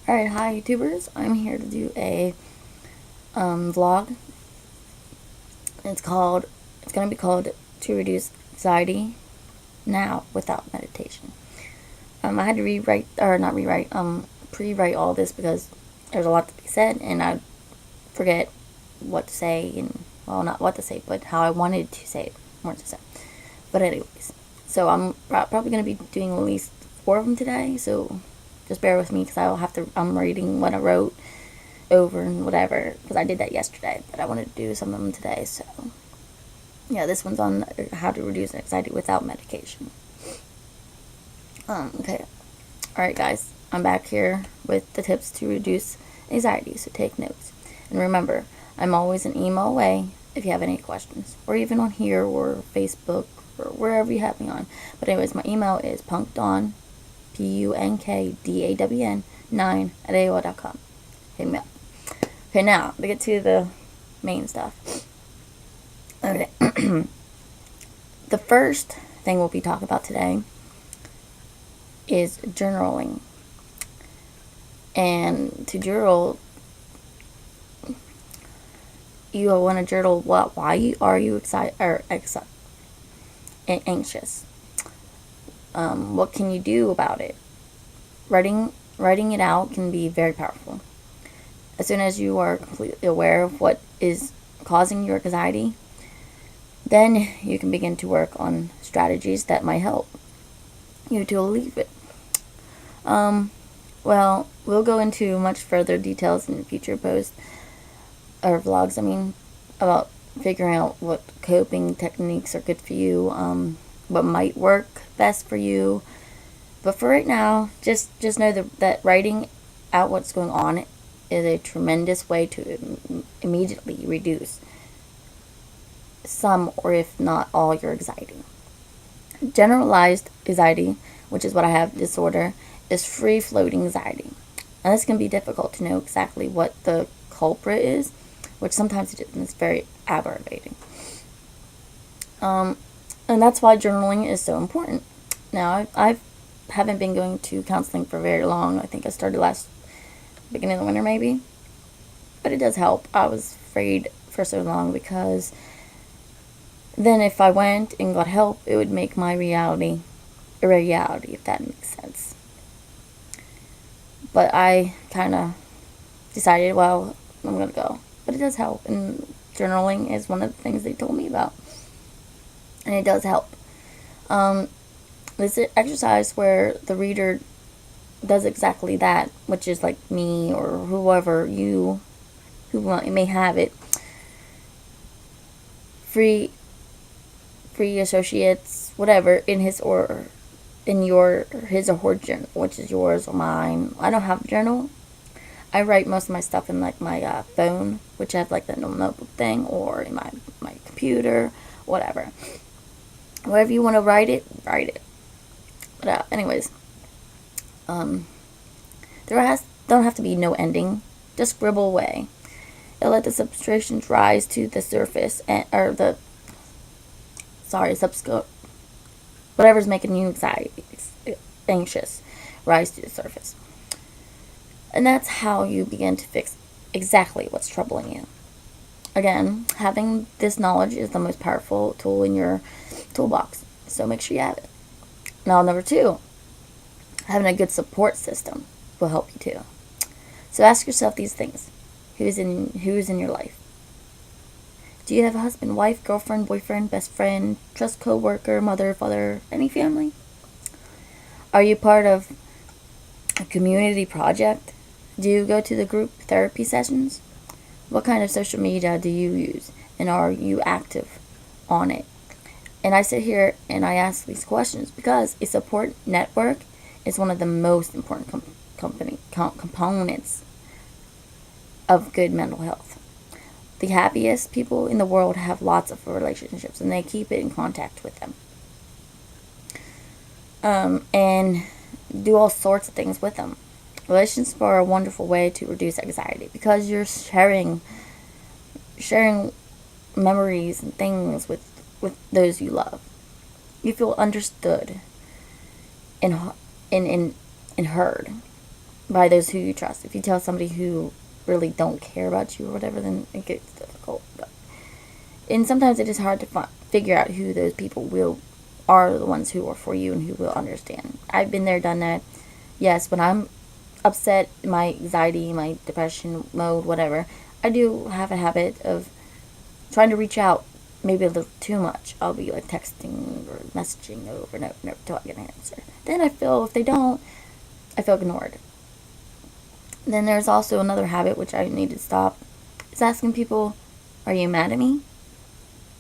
Alright, hi YouTubers. I'm here to do a vlog. It's gonna be called To Reduce Anxiety Now Without Meditation. I had to pre-write all this because there's a lot to be said and I forget what to say and, well, not what to say, but how I wanted to say it, more to say. But anyways, so I'm probably gonna be doing at least 4 of them today, so just bear with me because I'm reading what I wrote over and whatever, because I did that yesterday, but I wanted to do some of them today. So yeah, this one's on how to reduce anxiety without medication. Okay, alright guys, I'm back here with the tips to reduce anxiety, so take notes. And remember, I'm always an email away if you have any questions, or even on here or Facebook or wherever you have me on. But anyways, my email is punkdawn, punkdawn 9 at AOL.com. Hit me up. Okay, now to get to the main stuff. Okay. The first thing we'll be talking about today is journaling. And to journal, you want to journal why are you excited or anxious? What can you do about it? Writing it out can be very powerful. As soon as you are completely aware of what is causing your anxiety, then you can begin to work on strategies that might help you to alleviate it. Well, we'll go into much further details in future posts or vlogs, about figuring out what coping techniques are good for you, what might work best for you. But for right now, just know that writing out what's going on is a tremendous way to immediately reduce some, or if not all, your anxiety. Generalized anxiety, which is what I have disorder, is free-floating anxiety. And this can be difficult to know exactly what the culprit is, which sometimes it is, and it's very aggravating. And that's why journaling is so important. Now, I haven't been going to counseling for very long. I think I started beginning of the winter maybe. But it does help. I was afraid for so long because then if I went and got help, it would make my reality a reality, if that makes sense. But I kind of decided, well, I'm going to go. But it does help, and journaling is one of the things they told me about. And it does help. This exercise where the reader does exactly that, which is like me or whoever who may have it. Free associates, whatever, in his or her journal, which is yours or mine. I don't have a journal. I write most of my stuff in like my phone, which I have like that little notebook thing, or in my computer, whatever. Wherever you want to write it. But anyways, there don't have to be no ending. Just scribble away. It'll let the substrations rise to the surface, whatever's making you anxious, rise to the surface. And that's how you begin to fix exactly what's troubling you. Again, having this knowledge is the most powerful tool in your toolbox, so make sure you have it. Now, number 2, having a good support system will help you too. So ask yourself these things. Who's in your life? Do you have a husband, wife, girlfriend, boyfriend, best friend, trust coworker, mother, father, any family? Are you part of a community project? Do you go to the group therapy sessions? What kind of social media do you use? And are you active on it? And I sit here and I ask these questions because a support network is one of the most important components of good mental health. The happiest people in the world have lots of relationships, and they keep it in contact with them. And do all sorts of things with them. Relationships are a wonderful way to reduce anxiety because you're sharing memories and things with those you love. You feel understood and heard. by those who you trust. If you tell somebody who really don't care about you or whatever, then it gets difficult. And sometimes it is hard to figure out who those people are the ones who are for you and who will understand. I've been there, done that. Yes, when I'm upset, my anxiety, my depression mode, whatever, I do have a habit of trying to reach out maybe a little too much. I'll be like texting or messaging over and over and over until I get an answer. Then I feel, if they don't, I feel ignored. Then there's also another habit which I need to stop. Is asking people, are you mad at me?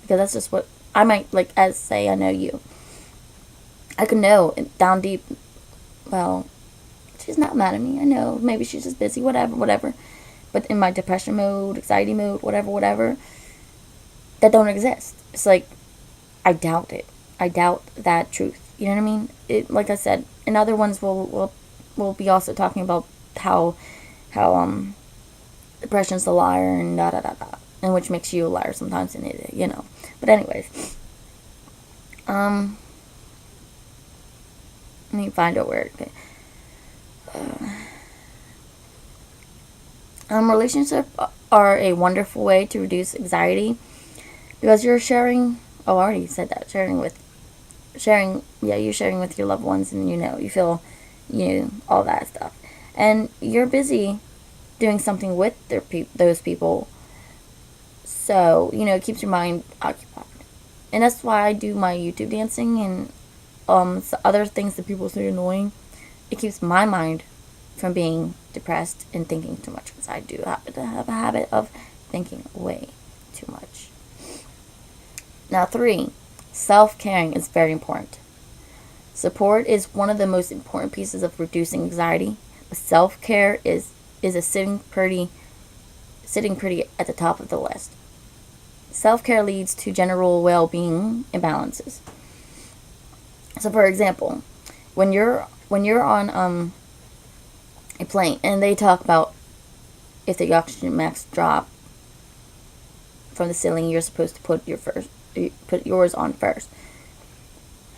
Because that's just what I might, like, as say I know you. I could know down deep, well, she's not mad at me. I know. Maybe she's just busy, whatever. But in my depression mode, anxiety mode, whatever, that don't exist. It's like, I doubt it. I doubt that truth. You know what I mean? It, like I said, and other ones will be also talking about how depression's the liar and da da da da, and which makes you a liar sometimes, and it, you know. But anyways, let me find out where. Okay. Relationships are a wonderful way to reduce anxiety because you're sharing. Oh, I already said that. You're sharing with your loved ones, and you feel, all that stuff, and you're busy doing something with those people. So it keeps your mind occupied, and that's why I do my YouTube dancing and other things that people say annoying. It keeps my mind from being depressed and thinking too much, because I do happen to have a habit of thinking way too much. Now 3, self-caring is very important. Support is one of the most important pieces of reducing anxiety, but self-care is sitting pretty at the top of the list. Self-care leads to general well-being imbalances. So for example, when you're on a plane and they talk about if the oxygen max drop from the ceiling, you're supposed to put yours on first,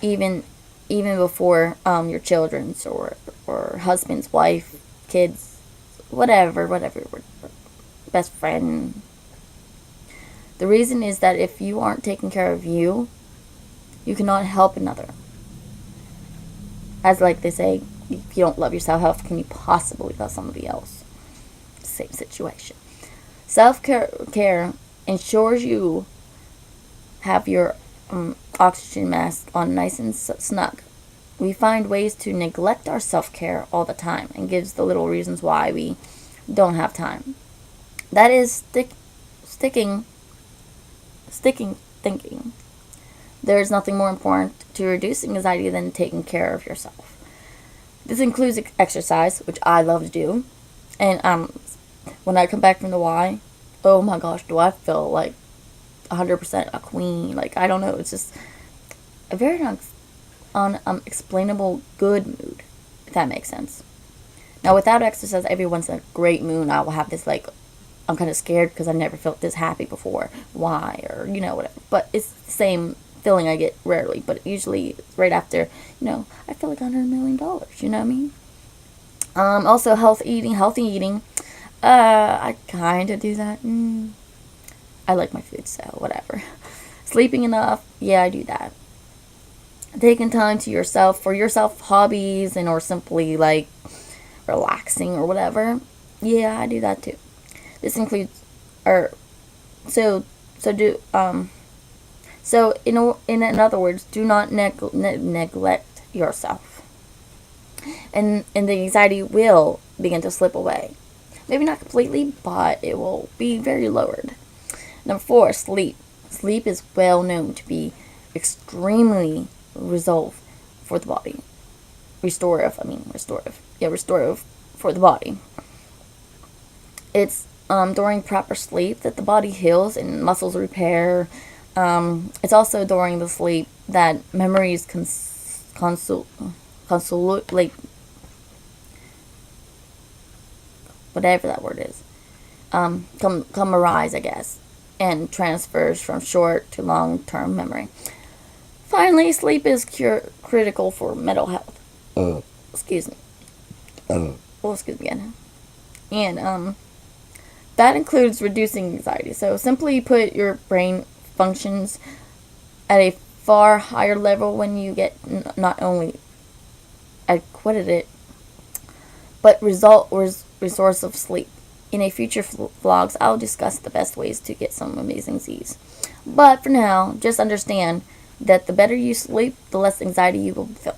even before your children's or husband's, wife, kids, whatever, best friend. The reason is that if you aren't taking care of you cannot help another. As like they say, if you don't love yourself, how can you possibly love somebody else? Same situation. Self-care ensures you have your oxygen mask on nice and snug. We find ways to neglect our self-care all the time and gives the little reasons why we don't have time. That is sticking thinking. There is nothing more important to reducing anxiety than taking care of yourself. This includes exercise, which I love to do. And when I come back from the Y, oh my gosh, do I feel like 100% a queen. Like, I don't know, it's just a very unexplainable good mood, if that makes sense. Now, without exercise, everyone's in a great mood. I will have this, like, I'm kind of scared because I never felt this happy before. Why? Or, whatever. But it's the same feeling I get rarely. But usually, right after, I feel like $100 million. You know what I mean? Also, healthy eating. I kind of do that. I like my food, so whatever. Sleeping enough. Yeah, I do that. Taking time to yourself, hobbies, and or simply, like, relaxing or whatever. Yeah, I do that too. This includes, in other words, do not neglect yourself, and the anxiety will begin to slip away. Maybe not completely, but it will be very lowered. Number 4, sleep. Sleep is well known to be extremely restorative for the body. Restorative for the body. It's during proper sleep that the body heals and muscles repair. It's also during the sleep that memories consolidate, whatever that word is, come arise, I guess, and transfers from short to long-term memory. Finally, sleep is critical for mental health. Excuse me. well, excuse me again. And that includes reducing anxiety. So simply put, your brain functions at a far higher level when you get not only acquitted it, but resource of sleep. In a future vlogs, I'll discuss the best ways to get some amazing Z's. But for now, just understand that the better you sleep, the less anxiety you will feel.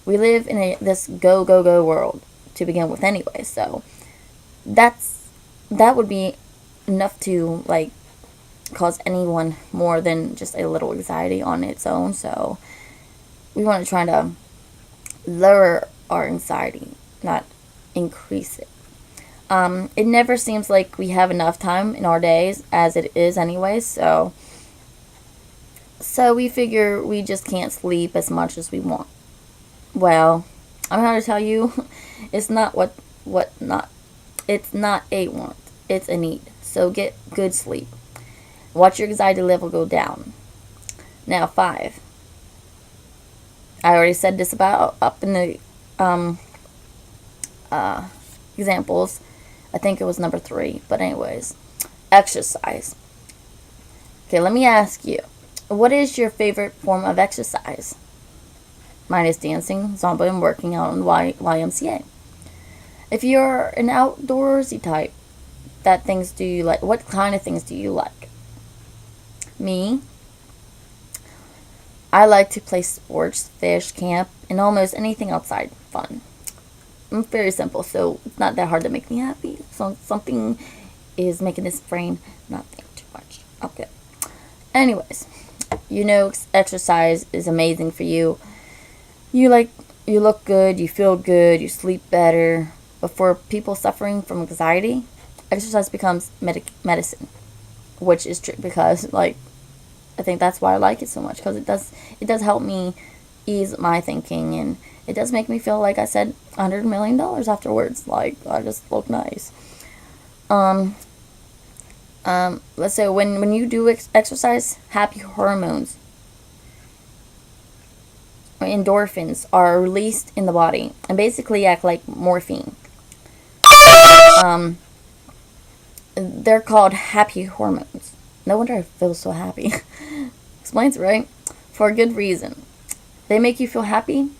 We live in this go go go world to begin with anyway, so that would be enough to like cause anyone more than just a little anxiety on its own. So we want to try to lower our anxiety, not increase it. It never seems like we have enough time in our days as it is anyway, so we figure we just can't sleep as much as we want. Well, I'm going to tell you, it's not it's not a want, it's a need. So get good sleep. Watch your anxiety level go down. Now, 5. I already said this about up in the examples. I think it was number 3. But anyways, exercise. Okay, let me ask you, what is your favorite form of exercise? Mine is dancing, Zumba, and working out on YMCA. If you're an outdoorsy type, what kind of things do you like? Me, I like to play sports, fish, camp, and almost anything outside fun. I'm very simple, so it's not that hard to make me happy. So something is making this brain not think too much. Okay. Anyways, exercise is amazing for you. You look good, you feel good, you sleep better. But for people suffering from anxiety, exercise becomes medicine, which is true because I think that's why I like it so much, because it does help me ease my thinking, and it does make me feel like I said $100 million afterwards. Like, I just look nice. Let's say when you do exercise, happy hormones or endorphins are released in the body and basically act like morphine. They're called happy hormones. No wonder I feel so happy. Explains it, right? For a good reason. They make you feel happy,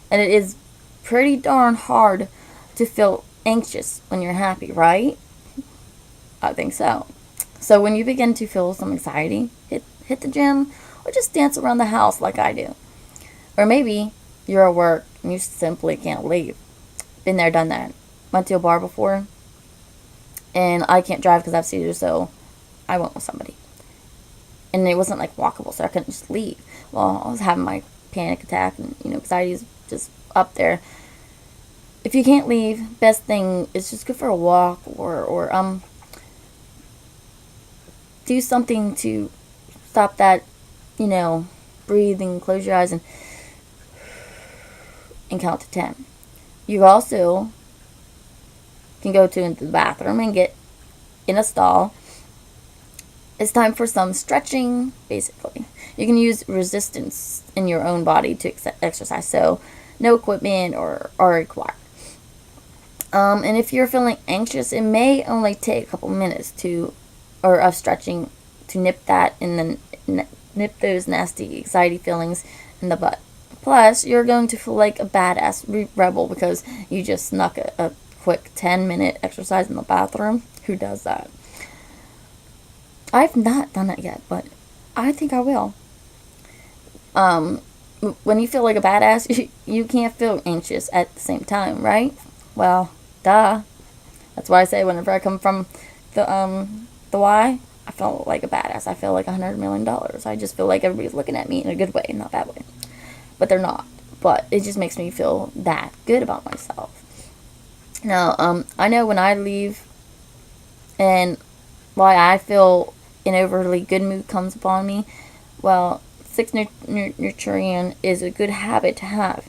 and it is pretty darn hard to feel anxious when you're happy, right? I think so. So when you begin to feel some anxiety, hit the gym or just dance around the house like I do. Or maybe you're at work and you simply can't leave. Been there, done that. Went to a bar before, and I can't drive because I have seizures, so I went with somebody. And it wasn't walkable, so I couldn't just leave. Well, I was having my panic attack, and anxiety is just up there. If you can't leave, best thing is just go for a walk or do something to stop that, breathing. Close your eyes and count to 10. You also can go into the bathroom and get in a stall. It's time for some stretching, basically. You can use resistance in your own body to exercise, so no equipment are required. And if you're feeling anxious, it may only take a couple minutes of stretching to nip that and then nip those nasty anxiety feelings in the butt. Plus, you're going to feel like a badass rebel because you just snuck a quick 10-minute exercise in the bathroom. Who does that? I've not done it yet, but I think I will. When you feel like a badass, you can't feel anxious at the same time, right? Well, duh. That's why I say whenever I come from the Y, I feel like a badass. I feel like $100 million. I just feel like everybody's looking at me in a good way, not a bad way. But they're not. But it just makes me feel that good about myself. Now, I know when I leave and why I feel an overly good mood comes upon me, well, 6 nutrition is a good habit to have.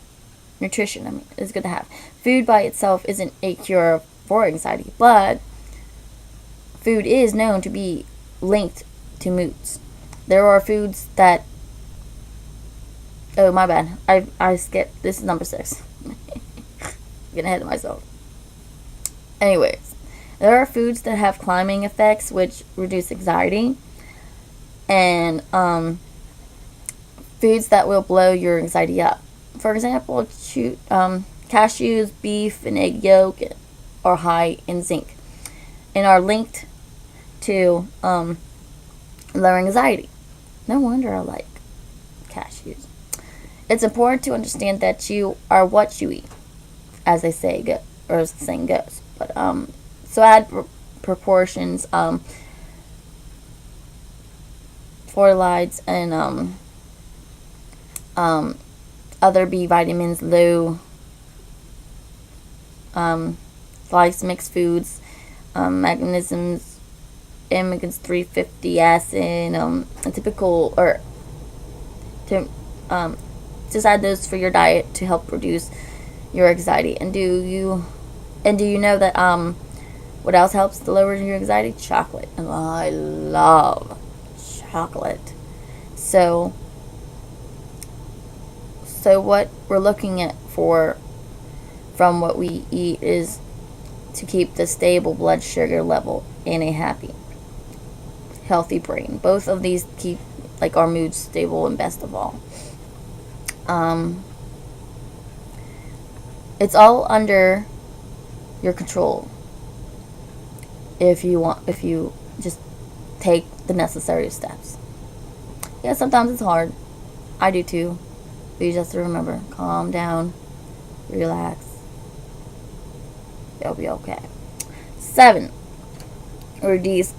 Nutrition, is good to have. Food by itself isn't a cure for anxiety, but food is known to be linked to moods. There are foods that... Oh, my bad. I skipped. This is number 6. Getting ahead of myself. Anyways, there are foods that have calming effects which reduce anxiety, and foods that will blow your anxiety up. For example, cashews, beef, and egg yolk are high in zinc and are linked to lower anxiety. No wonder I like cashews. It's important to understand that you are what you eat, as they say, or as the saying goes. But so add proportions, fluorides, and other B vitamins, low sliced mixed foods, magnesiums, omega 350 acid, a typical or to just add those for your diet to help reduce your anxiety. And do you know that what else helps to lower your anxiety? Chocolate. And I love chocolate. So what we're looking at from what we eat is to keep the stable blood sugar level and a happy, healthy brain. Both of these keep like our mood stable, and best of all, it's all under your control if you just take the necessary steps. Yeah, sometimes it's hard. I do too. But you just have to remember, calm down, relax. You'll be okay. 7. Reduce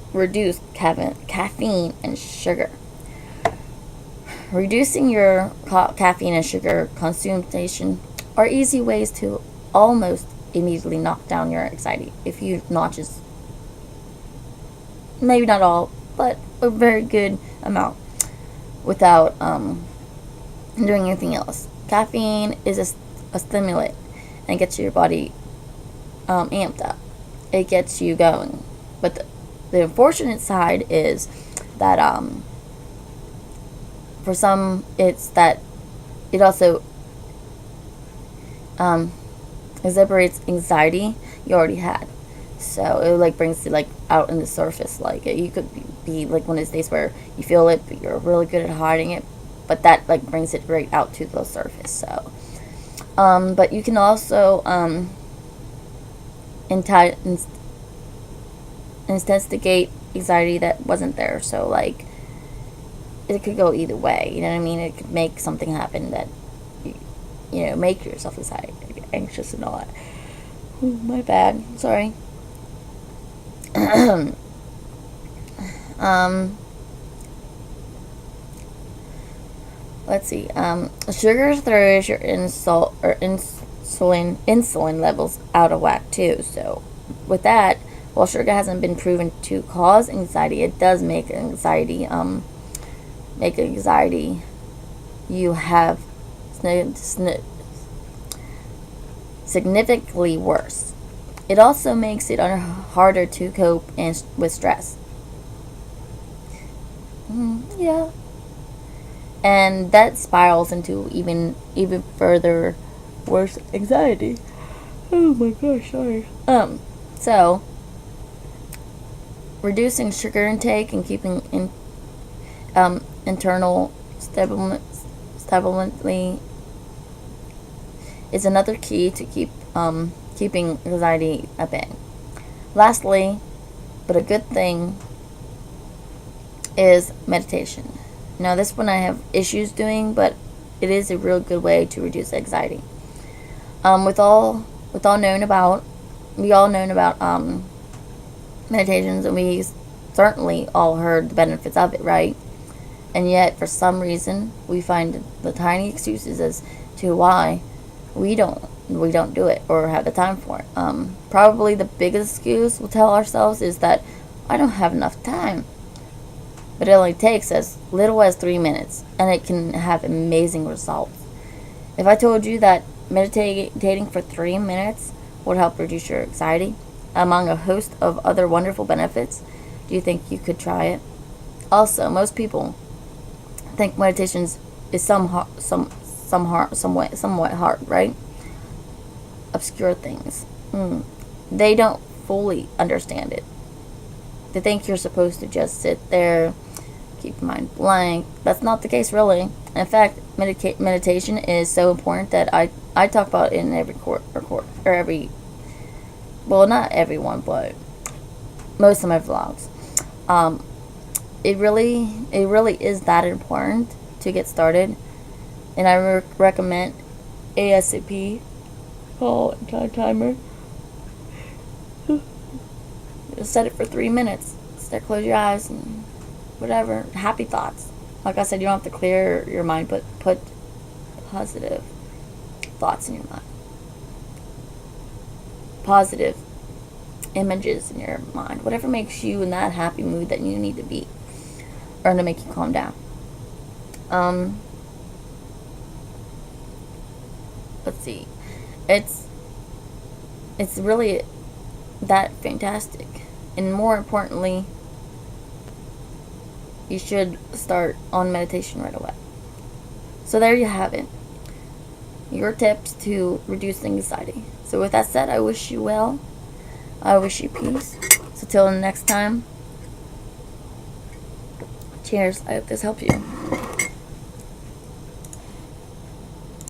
caffeine and sugar. Reducing your caffeine and sugar consumption are easy ways to almost immediately knock down your anxiety if you not just, maybe not all, but a very good amount without doing anything else. Caffeine is a stimulant and gets your body amped up. It gets you going. But the unfortunate side is that for some it's that it also exaggerates anxiety you already had. So it like brings it like out in the surface. Like you could be like one of those days where you feel it, but you're really good at hiding it. But that like brings it right out to the surface. So, but you can also instigate anxiety that wasn't there. So like it could go either way. You know what I mean? It could make something happen that make yourself anxious and all that. Ooh, my bad. Sorry. Let's see. Sugar throws your insulin levels out of whack too. So, with that, while sugar hasn't been proven to cause anxiety, it does make anxiety. You have significantly worse. It also makes it harder to cope with stress. Yeah. And that spirals into even further worse anxiety. Oh my gosh, sorry. So reducing sugar intake and keeping internal stability is another key to keeping anxiety at bay. Lastly, but a good thing, is meditation. Now, this one I have issues doing, but it is a real good way to reduce anxiety. We all known about meditations, and we certainly all heard the benefits of it, right? And yet, for some reason, we find the tiny excuses as to why we don't do it or have the time for it. Probably the biggest excuse we'll tell ourselves is that I don't have enough time. But it only takes as little as 3 minutes, and it can have amazing results. If I told you that meditating for 3 minutes would help reduce your anxiety, among a host of other wonderful benefits, do you think you could try it? Also, most people think meditation is somewhat hard, right? Obscure things. They don't fully understand it. To think you're supposed to just sit there, keep your mind blank. That's not the case, really. In fact, meditation is so important that I talk about it in every well, not everyone, but most of my vlogs. Um, it really is that important to get started, and I recommend ASAP. Call timer. Set it for 3 minutes. Start, close your eyes and whatever. Happy thoughts. Like I said, you don't have to clear your mind, but put positive thoughts in your mind. Positive images in your mind. Whatever makes you in that happy mood that you need to be, or to make you calm down. Let's see. It's really that fantastic. And more importantly, you should start on meditation right away. So there you have it. Your tips to reduce anxiety. So with that said, I wish you well. I wish you peace. So till the next time, cheers. I hope this helped you.